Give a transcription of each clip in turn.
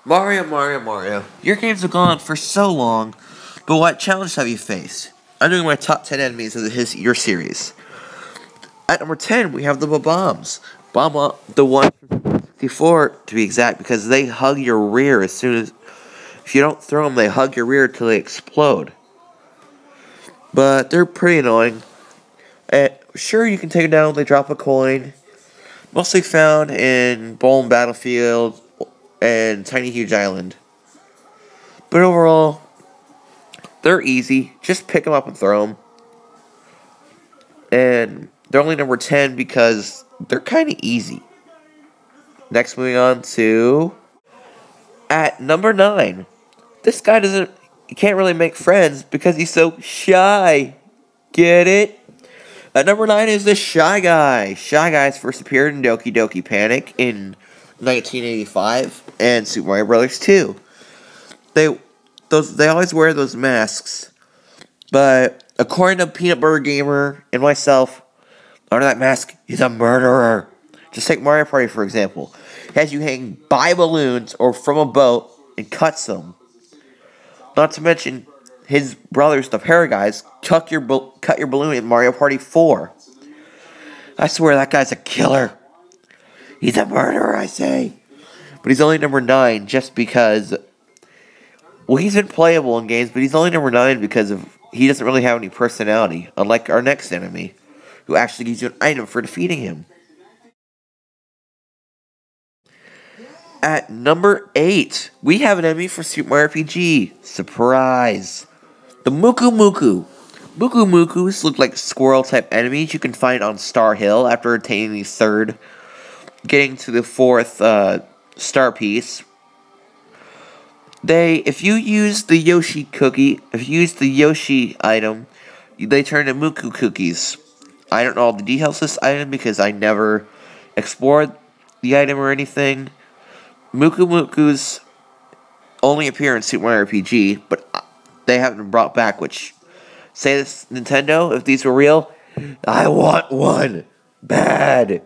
Mario. Your games have gone on for so long, but what challenge have you faced? I'm doing my top 10 enemies of your series. At number 10, we have the Bombs. The one from 64 to be exact, because they hug your rear as soon as... If you don't throw them, they hug your rear till they explode. But they're pretty annoying. Sure, you can take them down, they drop a coin. Mostly found in Bowling Battlefield and Tiny Huge Island. But overall, they're easy. Just pick them up and throw them. And they're only number 10 because they're kind of easy. Next, moving on to... At number 9. This guy he can't really make friends because he's so shy. Get it? At number 9 is the Shy Guy. Shy Guys first appeared in Doki Doki Panic in 1985 and Super Mario Brothers 2. They always wear those masks, but according to Peanut Butter Gamer and myself, under that mask, he's a murderer. Just take Mario Party for example. He has you hang by balloons or from a boat and cuts them. Not to mention, his brothers, the Para Guys, cut your balloon in Mario Party 4. I swear that guy's a killer. He's a murderer, I say. But he's only number 9 just because... Well, he's been playable in games, but he's only number 9 because he doesn't really have any personality, unlike our next enemy, who actually gives you an item for defeating him. At number 8, we have an enemy for Super Mario RPG. Surprise! The Mucca. Mucus look like squirrel-type enemies you can find on Star Hill after attaining getting to the 4th star piece. If you use the Yoshi item, they turn into Mucca cookies. I don't know all the details of this item because I never explored the item or anything. Mucus only appear in Super Mario RPG, but they haven't been brought back, which, say this, Nintendo, if these were real, I want one. Bad.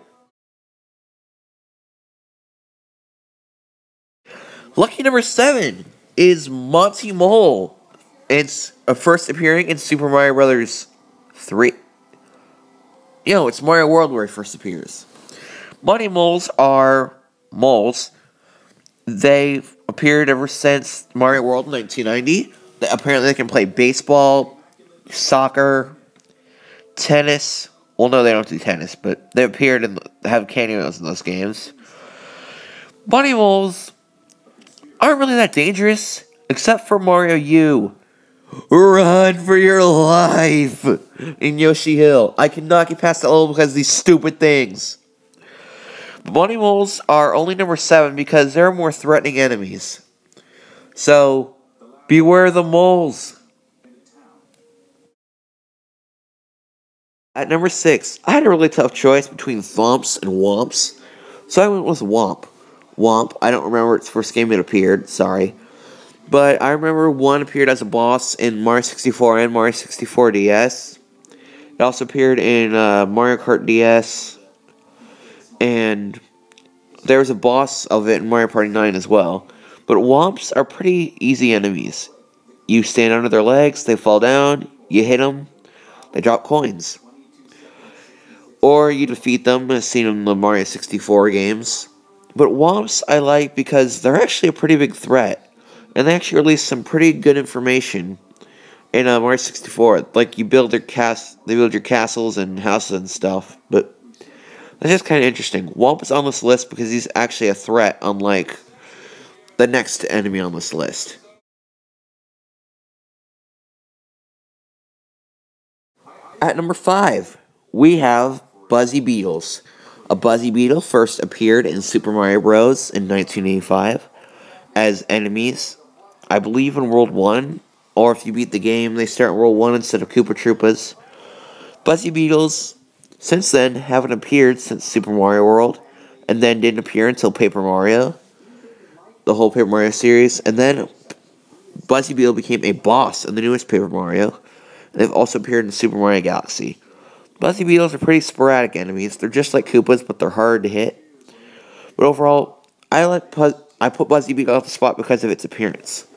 Lucky number 7 is Monty Mole. It's first appearing in Super Mario Brothers 3. It's Mario World where he first appears. Monty Moles are moles. They've appeared ever since Mario World in 1990. Apparently they can play baseball, soccer, tennis. Well, no, they don't do tennis, but they appeared and have cameos in those games. Monty Moles aren't really that dangerous, except for Mario U. Run for your life in Yoshi Hill. I cannot get past the level because of these stupid things. Monty Moles are only number 7 because they're more threatening enemies. So, beware the moles. At number 6, I had a really tough choice between Thumps and Whomps. So I went with Whomp, I don't remember its first game it appeared, sorry. But I remember one appeared as a boss in Mario 64 and Mario 64 DS. It also appeared in Mario Kart DS. And there was a boss of it in Mario Party 9 as well. But Whomps are pretty easy enemies. You stand under their legs, they fall down, you hit them, they drop coins. Or you defeat them, as seen in the Mario 64 games. But Whomps I like because they're actually a pretty big threat. And they actually release some pretty good information in Mario 64. Like, they build your castles and houses and stuff. But that's just kind of interesting. Whomp is on this list because he's actually a threat, unlike the next enemy on this list. At number 5, we have Buzzy Beetles. A Buzzy Beetle first appeared in Super Mario Bros. In 1985 as enemies, I believe in World 1, or if you beat the game, they start in World 1 instead of Koopa Troopas. Buzzy Beetles, since then, haven't appeared since Super Mario World, and then didn't appear until Paper Mario, the whole Paper Mario series, and then Buzzy Beetle became a boss in the newest Paper Mario, and they've also appeared in Super Mario Galaxy. Buzzy Beetles are pretty sporadic enemies. They're just like Koopas, but they're hard to hit. But overall, I like I put Buzzy Beetle off the spot because of its appearance.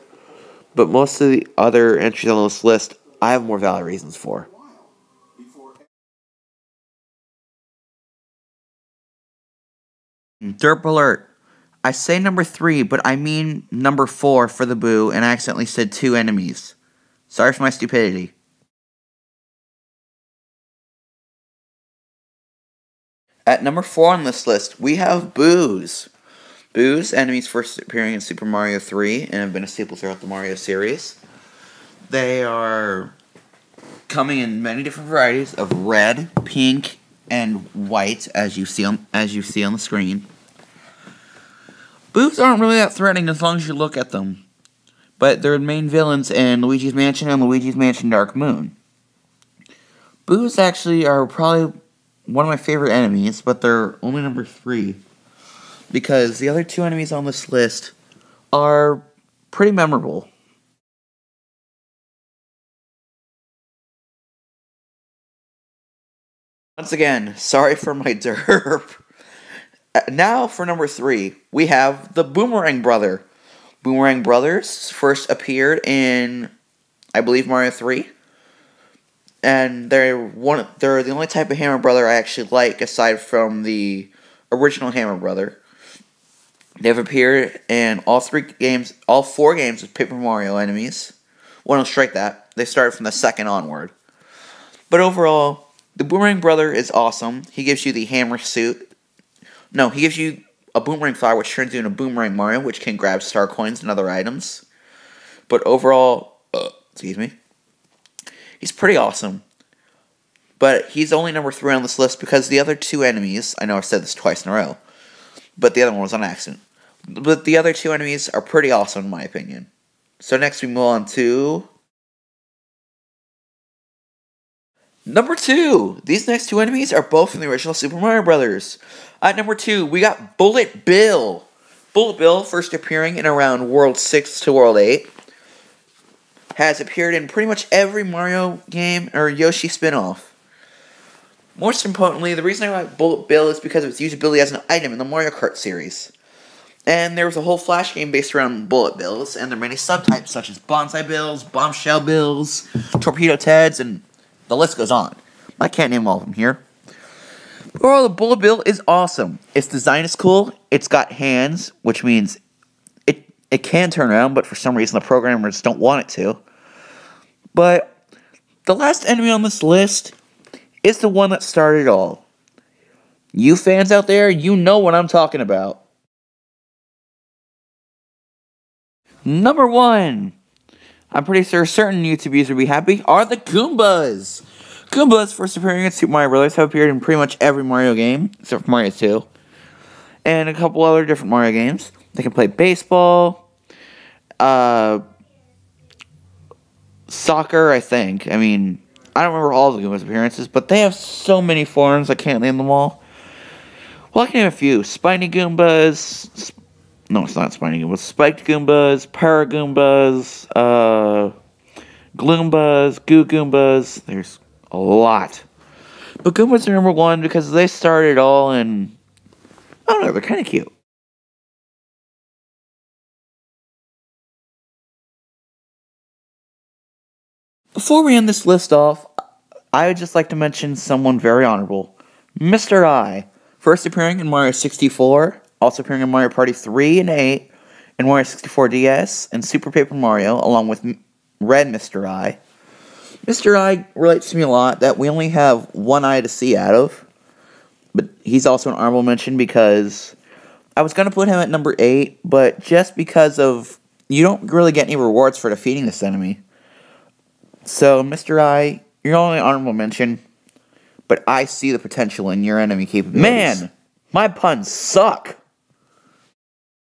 But most of the other entries on this list, I have more valid reasons for. Derp Alert. I say number 3, but I mean number 4 for the Boo, and I accidentally said 2 enemies. Sorry for my stupidity. At number 4 on this list, we have Boos. Boos, enemies first appearing in Super Mario 3 and have been a staple throughout the Mario series. They are coming in many different varieties of red, pink, and white, as you see on the screen. Boos aren't really that threatening as long as you look at them, but they're main villains in Luigi's Mansion and Luigi's Mansion Dark Moon. Boos actually are probably one of my favorite enemies, but they're only number 3 because the other 2 enemies on this list are pretty memorable. Once again, sorry for my derp. Now for number 3, we have the Boomerang Brother. Boomerang Brothers first appeared in, I believe, Mario 3. And they're the only type of Hammer Brother I actually like aside from the original Hammer Brother. They've appeared in all 4 games with Paper Mario enemies. Well, no, strike that. They started from the 2nd onward. But overall, the Boomerang Brother is awesome. He gives you the hammer suit. No, he gives you a boomerang flower, which turns you into Boomerang Mario, which can grab star coins and other items. But overall, excuse me, he's pretty awesome. But he's only number 3 on this list because the other 2 enemies, I know I've said this twice in a row, but the other one was on accident. But the other 2 enemies are pretty awesome in my opinion. So next we move on to number 2. These next 2 enemies are both from the original Super Mario Brothers. At number 2, we got Bullet Bill. Bullet Bill, first appearing in around World 6 to World 8, has appeared in pretty much every Mario game or Yoshi spin-off. Most importantly, the reason I like Bullet Bill is because of its usability as an item in the Mario Kart series. And there was a whole Flash game based around Bullet Bills, and there are many subtypes such as Bonsai Bills, Bombshell Bills, Torpedo Teds, and the list goes on. I can't name all of them here. Overall, the Bullet Bill is awesome. Its design is cool. It's got hands, which means it can turn around, but for some reason the programmers don't want it to. But the last enemy on this list is the one that started it all. You fans out there, you know what I'm talking about. Number 1. I'm pretty sure certain YouTube users will be happy, are the Goombas. Goombas, first appearing in Super Mario Brothers, have appeared in pretty much every Mario game, except for Mario 2. And a couple other different Mario games. They can play baseball, soccer, I think. I mean, I don't remember all the Goombas appearances, but they have so many forms, I can't name them all. Well, I can name a few. Spiny Goombas. No, it's not Spiny Goombas. Spiked Goombas, Para Goombas, Gloombas, Goo Goombas. There's a lot. But Goombas are number 1 because they started it all, and I don't know, they're kind of cute. Before we end this list off, I would just like to mention someone very honorable. Mr. I. First appearing in Mario 64, also appearing in Mario Party 3 and 8, and Mario 64 DS, and Super Paper Mario, along with Red Mr. I. Mr. I relates to me a lot, that we only have one eye to see out of. But he's also an honorable mention because I was going to put him at number 8, but just because of, you don't really get any rewards for defeating this enemy. So, Mr. I, you're only an honorable mention, but I see the potential in your enemy capabilities. Man, my puns suck!